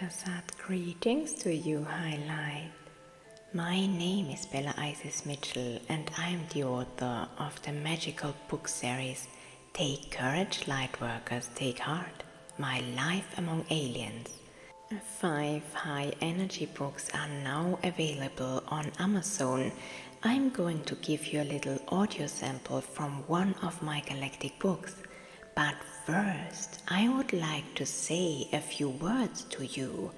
Sad greetings to you, Highlight. My name is Bella Isis Mitchell and I am the author of the magical book series Take Courage, Lightworkers, Take Heart, My Life Among Aliens. 5 high energy books are now available on Amazon. I'm going to give you a little audio sample from one of my galactic books. But first, I would like to say a few words to you.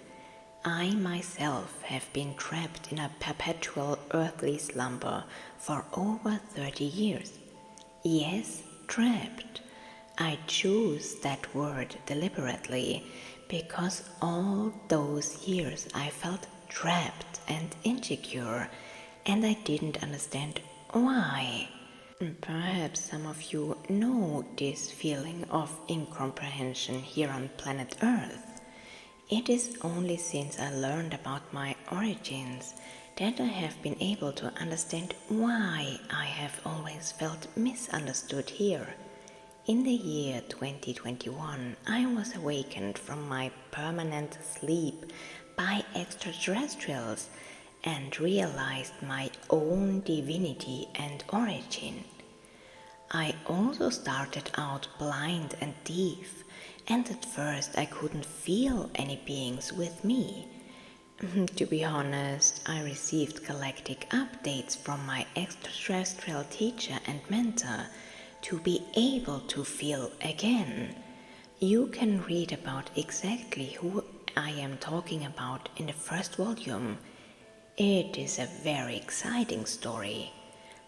I myself have been trapped in a perpetual earthly slumber for over 30 years. Yes, trapped. I choose that word deliberately because all those years I felt trapped and insecure, and I didn't understand why. Perhaps some of you know this feeling of incomprehension here on planet Earth. It is only since I learned about my origins that I have been able to understand why I have always felt misunderstood here. In the year 2021, I was awakened from my permanent sleep by extraterrestrials and realized my own divinity and origin. I also started out blind and deaf, and at first I couldn't feel any beings with me. To be honest, I received galactic updates from my extraterrestrial teacher and mentor to be able to feel again. You can read about exactly who I am talking about in the first volume. It is a very exciting story.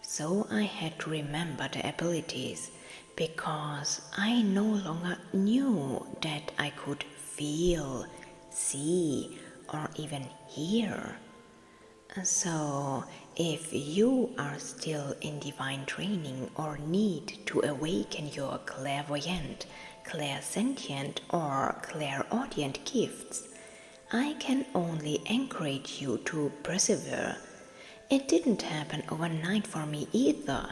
So I had to remember the abilities because I no longer knew that I could feel, see, or even hear. So if you are still in divine training or need to awaken your clairvoyant, clairsentient, or clairaudient gifts, I can only encourage you to persevere. It didn't happen overnight for me either.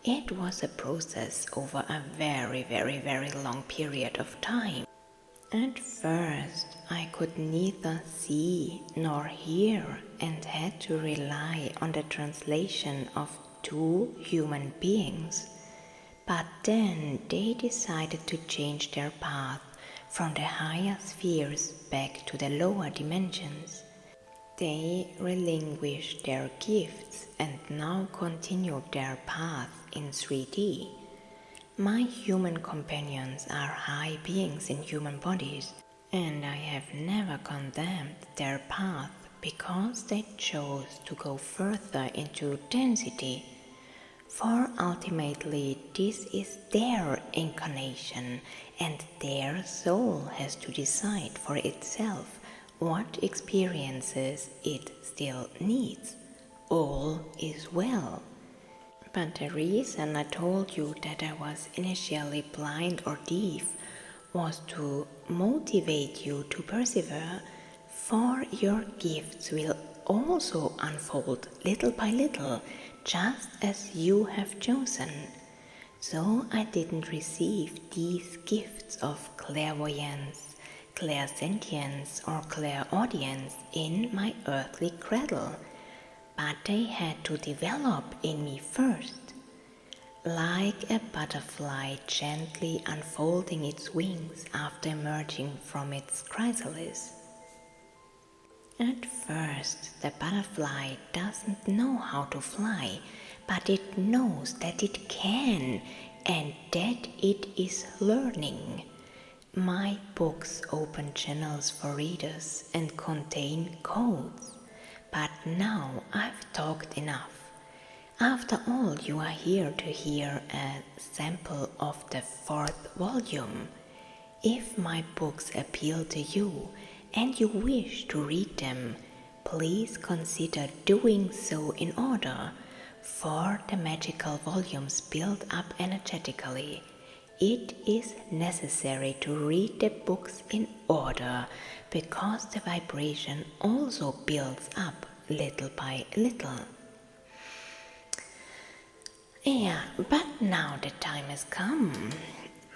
It was a process over a very long period of time. At first, I could neither see nor hear and had to rely on the translation of 2 human beings. But then they decided to change their path from the higher spheres back to the lower dimensions. They relinquished their gifts and now continued their path in 3D. My human companions are high beings in human bodies, and I have never condemned their path because they chose to go further into density. For ultimately this is their incarnation, and their soul has to decide for itself what experiences it still needs. All is well. But the reason I told you that I was initially blind or deaf was to motivate you to persevere, for your gifts will also unfold little by little, just as you have chosen. So I didn't receive these gifts of clairvoyance, clairsentience, or clairaudience in my earthly cradle, but they had to develop in me first. Like a butterfly gently unfolding its wings after emerging from its chrysalis. At first, the butterfly doesn't know how to fly, but it knows that it can and that it is learning. My books open channels for readers and contain codes. But now I've talked enough. After all, you are here to hear a sample of the 4th volume. If my books appeal to you and you wish to read them, please consider doing so in order, for the magical volumes build up energetically. It is necessary to read the books in order because the vibration also builds up little by little. Yeah, but now the time has come.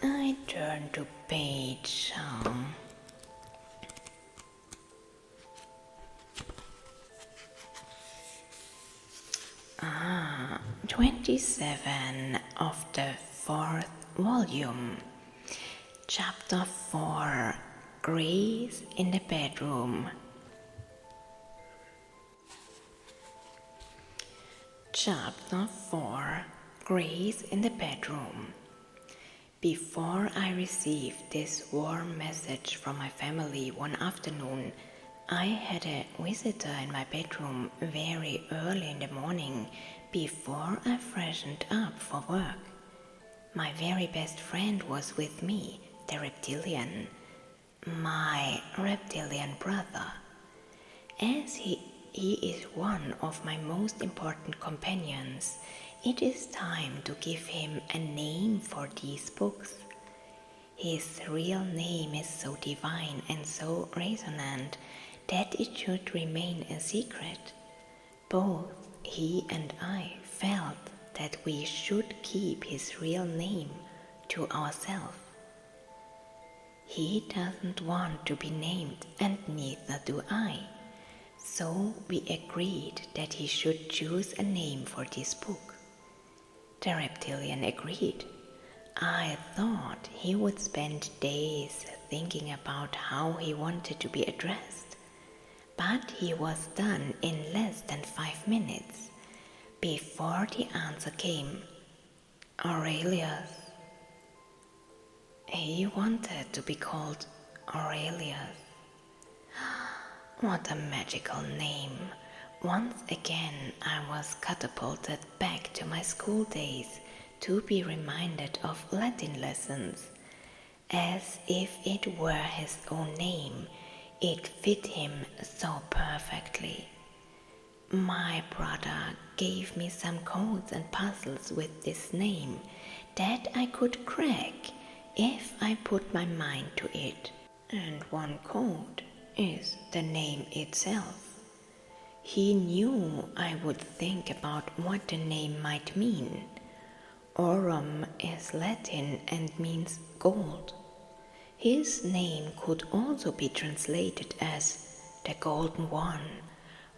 I turn to page 27 of the 4th volume. Chapter 4, Grace in the Bedroom. Chapter 4, Grace in the Bedroom. Before I received this warm message from my family one afternoon, I had a visitor in my bedroom very early in the morning before I freshened up for work. My very best friend was with me, the reptilian, my reptilian brother. As he is one of my most important companions, it is time to give him a name for these books. His real name is so divine and so resonant that it should remain a secret. Both he and I felt that we should keep his real name to ourselves. He doesn't want to be named, and neither do I. So we agreed that he should choose a name for this book. The reptilian agreed. I thought he would spend days thinking about how he wanted to be addressed, but he was done in less than 5 minutes before the answer came. Aurelius. He wanted to be called Aurelius. What a magical name! Once again I was catapulted back to my school days to be reminded of Latin lessons. As if it were his own name, it fit him so perfectly. My brother gave me some codes and puzzles with this name that I could crack if I put my mind to it. And one code is the name itself. He knew I would think about what the name might mean. Aurum is Latin and means gold. His name could also be translated as the Golden One,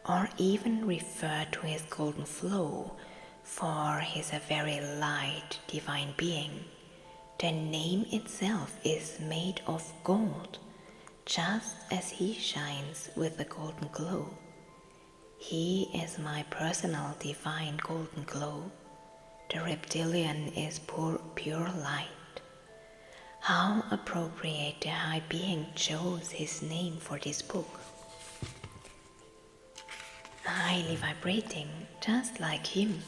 or even refer to his golden flow, for he is a very light divine being. The name itself is made of gold, just as he shines with a golden glow. He is my personal divine golden glow. The reptilian is pure light. How appropriate the high being chose his name for this book. Highly vibrating, just like him.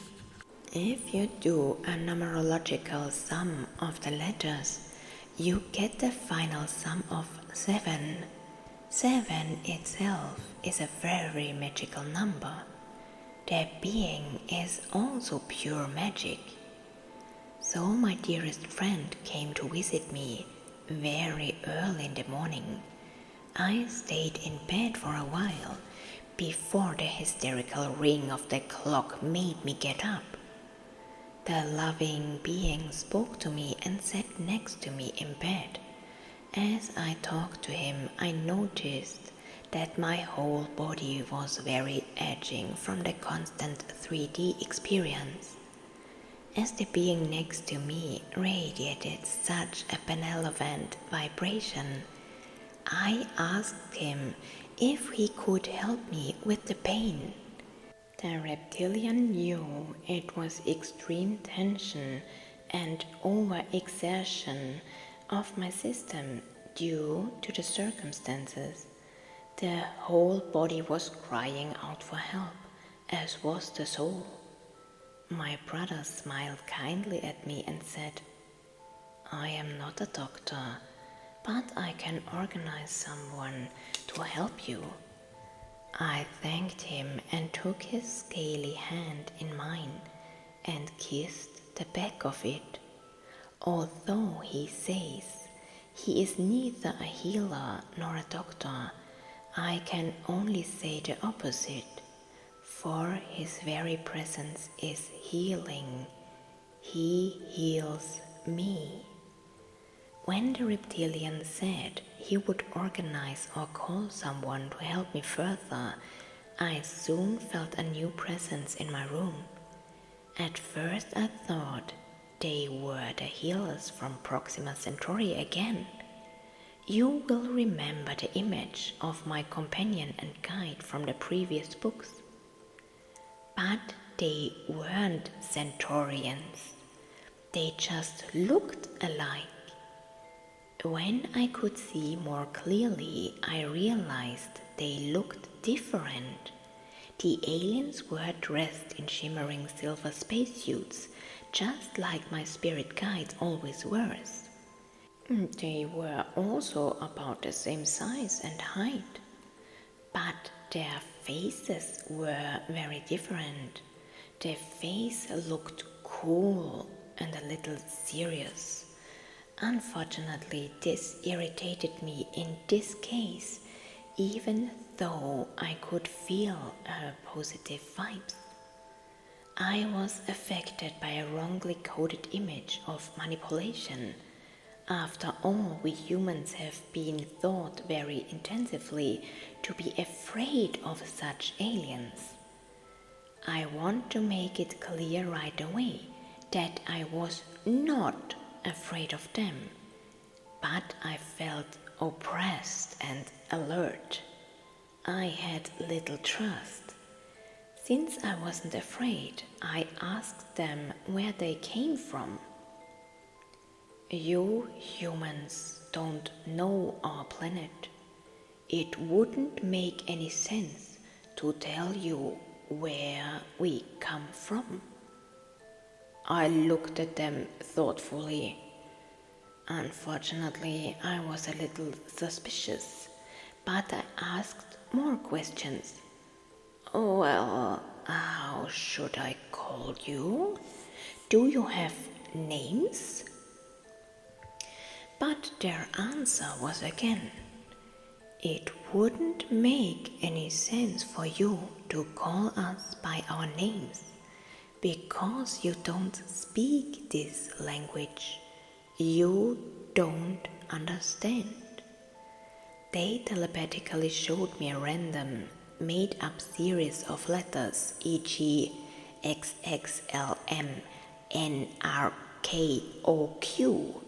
If you do a numerological sum of the letters, you get the final sum of 7. 7 itself is a very magical number. The being is also pure magic. So my dearest friend came to visit me very early in the morning. I stayed in bed for a while before the hysterical ring of the clock made me get up. The loving being spoke to me and sat next to me in bed. As I talked to him, I noticed that my whole body was very edging from the constant 3D experience. As the being next to me radiated such a benevolent vibration, I asked him if he could help me with the pain. The reptilian knew it was extreme tension and overexertion of my system due to the circumstances. The whole body was crying out for help, as was the soul. My brother smiled kindly at me and said, I am not a doctor, but I can organize someone to help you. I thanked him and took his scaly hand in mine and kissed the back of it. Although he says he is neither a healer nor a doctor, I can only say the opposite, for his very presence is healing. He heals me. When the reptilian said he would organize or call someone to help me further, I soon felt a new presence in my room. At first I thought they were the healers from Proxima Centauri again. You will remember the image of my companion and guide from the previous books. But they weren't Centaurians. They just looked alike. When I could see more clearly, I realized they looked different. The aliens were dressed in shimmering silver spacesuits, just like my spirit guides always wears. They were also about the same size and height, but their faces were very different. Their face looked cool and a little serious. Unfortunately, this irritated me in this case, even though I could feel her positive vibes. I was affected by a wrongly coded image of manipulation. After all, we humans have been taught very intensively to be afraid of such aliens. I want to make it clear right away that I was not afraid of them, but I felt oppressed and alert. I had little trust. Since I wasn't afraid, I asked them where they came from. You humans don't know our planet. It wouldn't make any sense to tell you where we come from. I looked at them thoughtfully. Unfortunately, I was a little suspicious, but I asked more questions. Well, how should I call you? Do you have names? But their answer was again, it wouldn't make any sense for you to call us by our names, because you don't speak this language. You don't understand. They telepathically showed me a random, made-up series of letters, e.g. XXLMNRKOQ,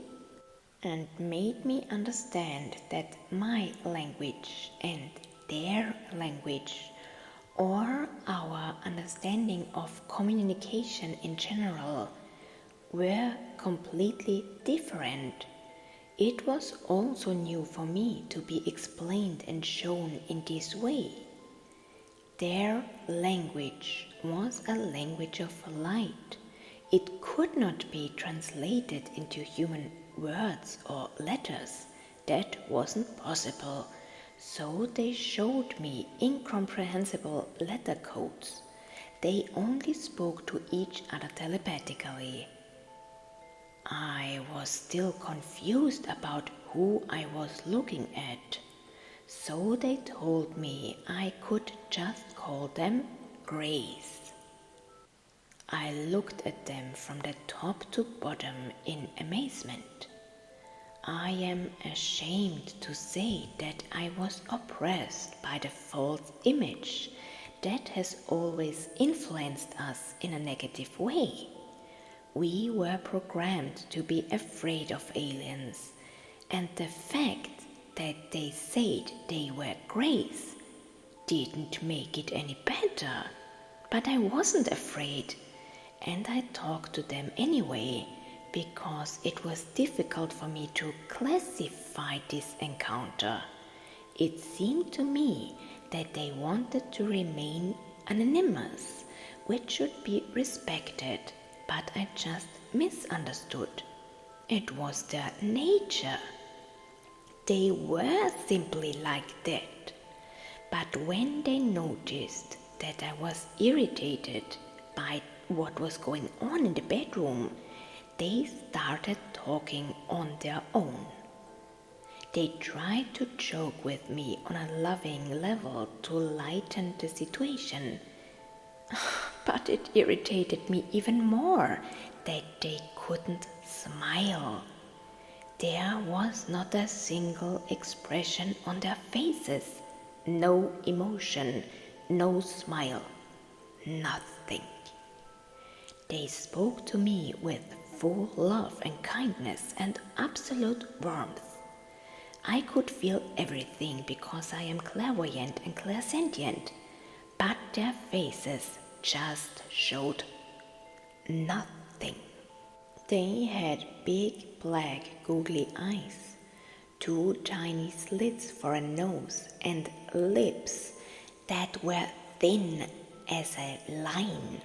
and made me understand that my language and their language, or our understanding of communication in general, were completely different. It was also new for me to be explained and shown in this way. Their language was a language of light. It could not be translated into human words or letters. That wasn't possible. So they showed me incomprehensible letter codes. They only spoke to each other telepathically. I was still confused about who I was looking at. So they told me I could just call them Grace. I looked at them from the top to bottom in amazement. I am ashamed to say that I was oppressed by the false image that has always influenced us in a negative way. We were programmed to be afraid of aliens, and the fact that they said they were Grace didn't make it any better. But I wasn't afraid, and I talked to them anyway, because it was difficult for me to classify this encounter. It seemed to me that they wanted to remain anonymous, which should be respected, but I just misunderstood. It was their nature. They were simply like that. But when they noticed that I was irritated by what was going on in the bedroom, they started talking on their own. They tried to joke with me on a loving level to lighten the situation. But it irritated me even more that they couldn't smile. There was not a single expression on their faces, no emotion, no smile, nothing. They spoke to me with full love and kindness and absolute warmth. I could feel everything because I am clairvoyant and clairsentient, but their faces just showed nothing. They had big black googly eyes, 2 tiny slits for a nose, and lips that were thin as a line.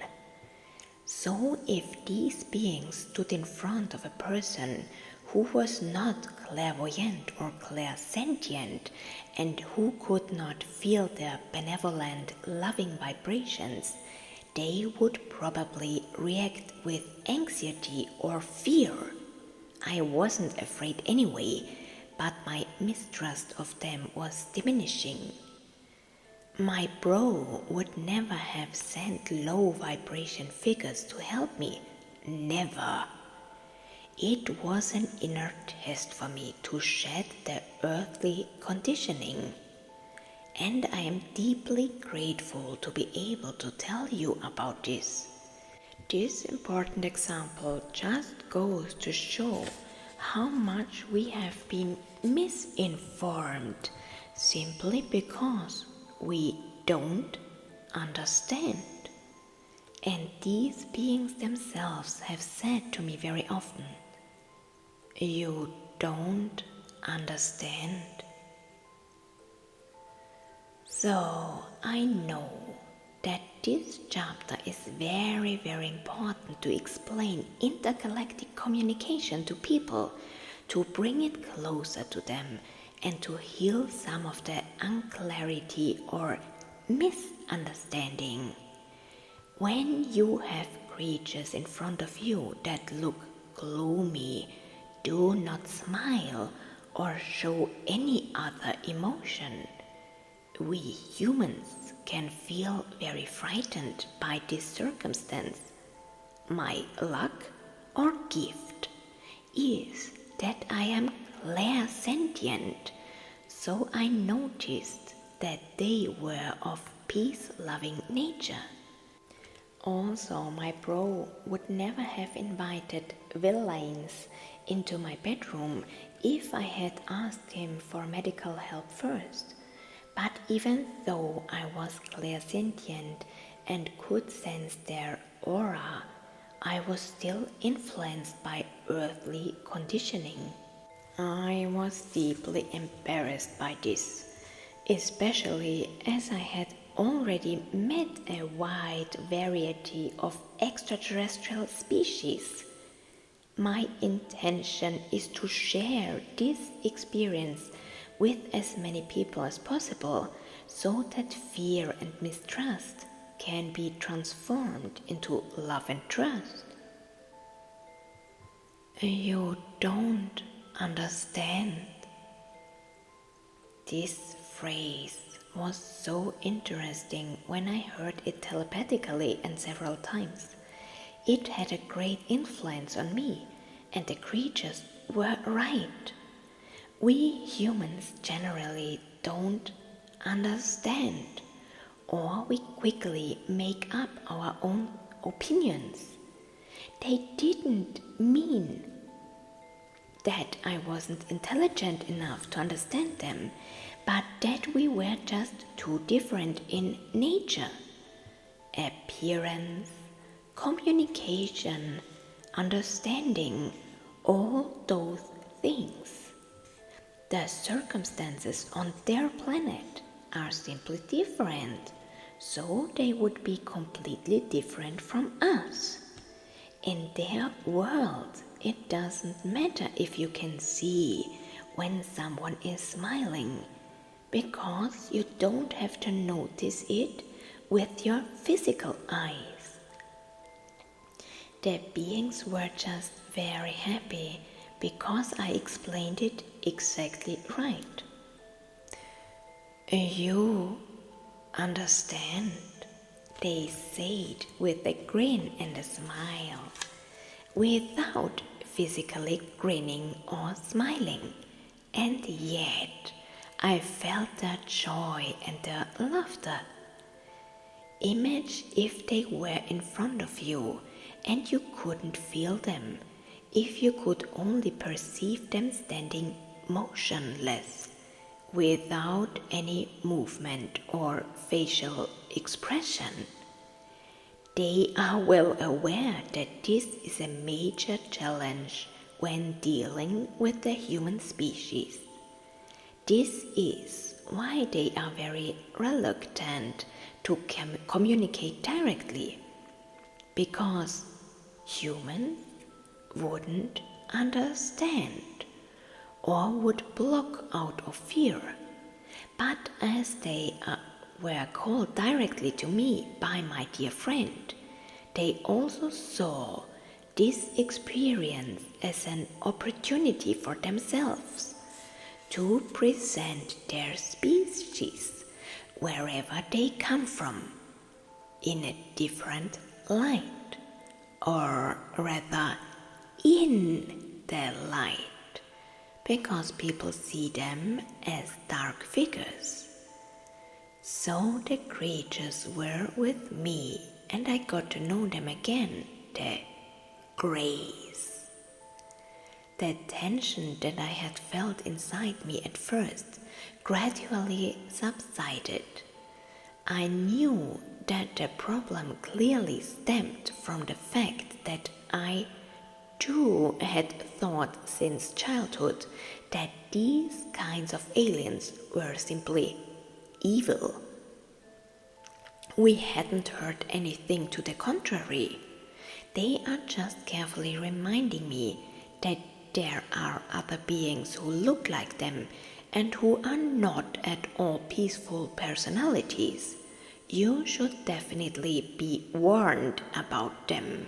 So if these beings stood in front of a person who was not clairvoyant or clairsentient and who could not feel their benevolent, loving vibrations, they would probably react with anxiety or fear. I wasn't afraid anyway, but my mistrust of them was diminishing. My bro would never have sent low vibration figures to help me. Never. It was an inner test for me to shed the earthly conditioning. And I am deeply grateful to be able to tell you about this. This important example just goes to show how much we have been misinformed simply because we don't understand. And these beings themselves have said to me very often, "You don't understand." So I know that this chapter is very, very important to explain intergalactic communication to people, to bring it closer to them, and to heal some of the unclarity or misunderstanding. When you have creatures in front of you that look gloomy, do not smile or show any other emotion, we humans can feel very frightened by this circumstance. My luck or gift is that I am clairsentient, so I noticed that they were of peace-loving nature. Also, my bro would never have invited villains into my bedroom if I had asked him for medical help first. But even though I was clairsentient and could sense their aura, I was still influenced by earthly conditioning. I was deeply embarrassed by this, especially as I had already met a wide variety of extraterrestrial species. My intention is to share this experience with as many people as possible, so that fear and mistrust can be transformed into love and trust. You don't understand. This phrase was so interesting when I heard it telepathically and several times. It had a great influence on me, and the creatures were right. We humans generally don't understand, or we quickly make up our own opinions. They didn't mean that I wasn't intelligent enough to understand them, but that we were just too different in nature. Appearance, communication, understanding, all those things. The circumstances on their planet are simply different, so they would be completely different from us. In their world, it doesn't matter if you can see when someone is smiling, because you don't have to notice it with your physical eyes. The beings were just very happy because I explained it exactly right. You understand, they said with a grin and a smile, without physically grinning or smiling. And yet I felt the joy and the laughter. Imagine if they were in front of you and you couldn't feel them if you could only perceive them standing motionless, without any movement or facial expression. They are well aware that this is a major challenge when dealing with the human species. This is why they are very reluctant to communicate directly, because humans wouldn't understand or would block out of fear. But as they were called directly to me by my dear friend, they also saw this experience as an opportunity for themselves to present their species, wherever they come from, in a different light, or rather in the light, because people see them as dark figures. So the creatures were with me, and I got to know them again, the Greys. The tension that I had felt inside me at first gradually subsided. I knew that the problem clearly stemmed from the fact that I too had thought since childhood that these kinds of aliens were simply evil. We hadn't heard anything to the contrary. They are just carefully reminding me that there are other beings who look like them and who are not at all peaceful personalities. You should definitely be warned about them.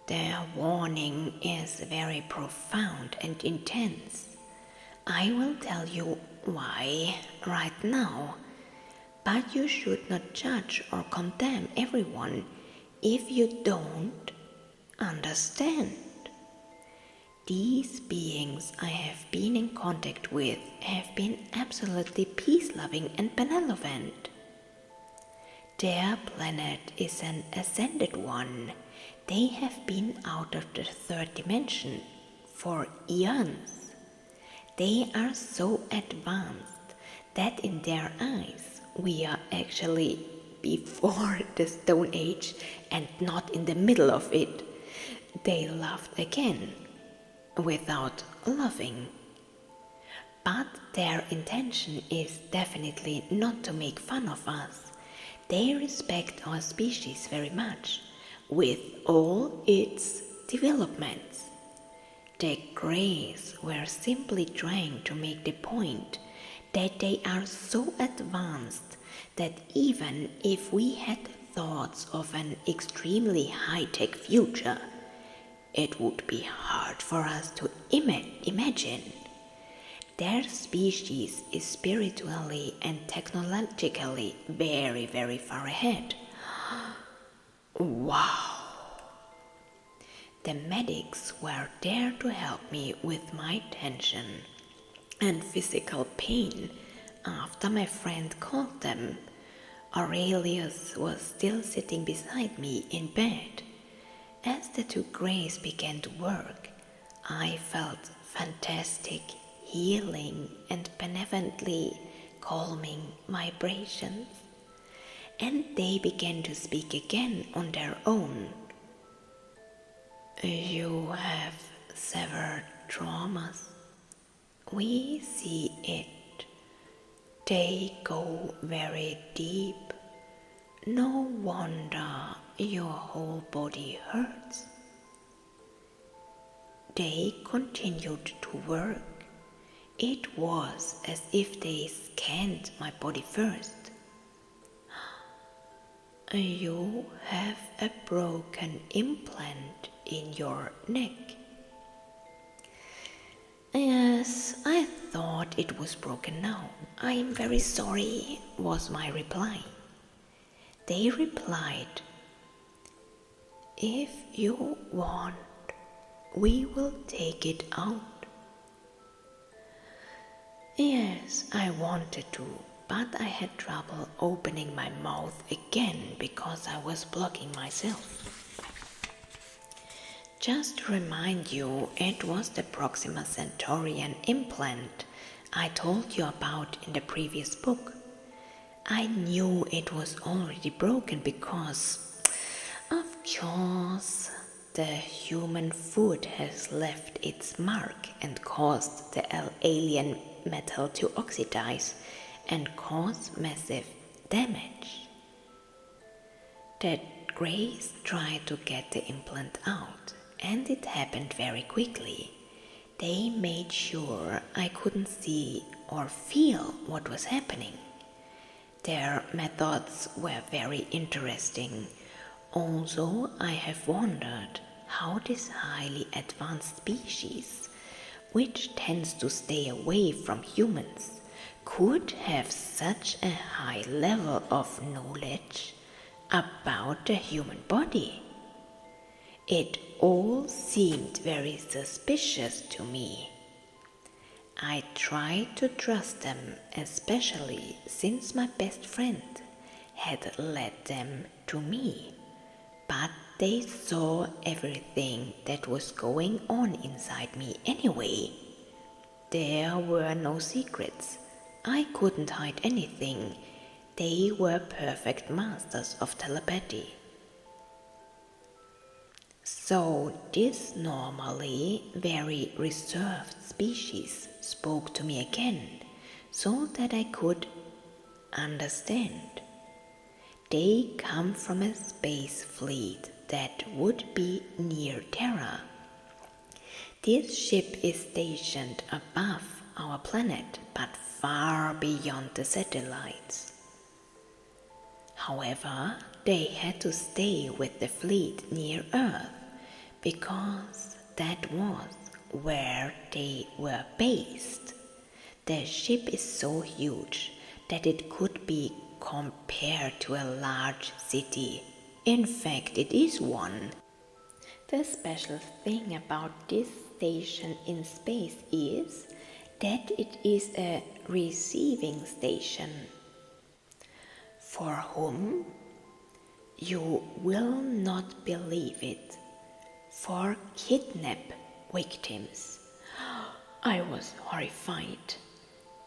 Their warning is very profound and intense. I will tell you why right now, but you should not judge or condemn everyone if you don't understand. These beings I have been in contact with have been absolutely peace-loving and benevolent. Their planet is an ascended one. They have been out of the third dimension for eons. They are so advanced that in their eyes we are actually before the Stone Age and not in the middle of it. They laughed again, without loving. But their intention is definitely not to make fun of us. They respect our species very much, with all its developments. The Greys were simply trying to make the point that they are so advanced that even if we had thoughts of an extremely high-tech future, it would be hard for us to imagine. Their species is spiritually and technologically very, very far ahead. Wow! The medics were there to help me with my tension and physical pain after my friend called them. Aurelius was still sitting beside me in bed. As the two Greys began to work, I felt fantastic, healing and benevolently calming vibrations, and they began to speak again on their own. You have severed traumas. We see it. They go very deep. No wonder your whole body hurts. They continued to work. It was as if they scanned my body first. You have a broken implant in your neck. Yes, I thought it was broken now. I am very sorry, was my reply. They replied, if you want, we will take it out. Yes, I wanted to, but I had trouble opening my mouth again because I was blocking myself. Just to remind you, it was the Proxima Centaurian implant I told you about in the previous book. I knew it was already broken because, of course, the human foot has left its mark and caused the alien metal to oxidize and cause massive damage. The Greys tried to get the implant out, and it happened very quickly. They made sure I couldn't see or feel what was happening. Their methods were very interesting. Also, I have wondered how this highly advanced species, which tends to stay away from humans, could have such a high level of knowledge about the human body. It all seemed very suspicious to me. I tried to trust them, especially since my best friend had led them to me, but they saw everything that was going on inside me anyway. There were no secrets. I couldn't hide anything. They were perfect masters of telepathy. So this normally very reserved species spoke to me again, so that I could understand. They come from a space fleet that would be near Terra. This ship is stationed above our planet, but far beyond the satellites. However, they had to stay with the fleet near Earth, because that was where they were based. The ship is so huge that it could be compared to a large city. In fact, it is one. The special thing about this station in space is that it is a receiving station. For whom? You will not believe it. For kidnap victims. I was horrified,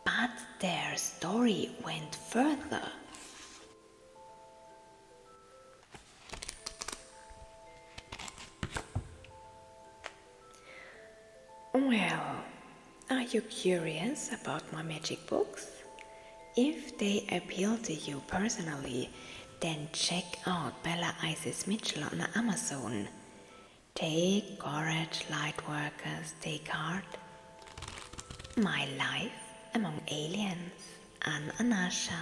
but their story went further. Well, are you curious about my magic books? If they appeal to you personally, then check out Bella Isis Mitchell on Amazon. Take Courage, Lightworkers, Take Heart. My Life Among Aliens, Anasha.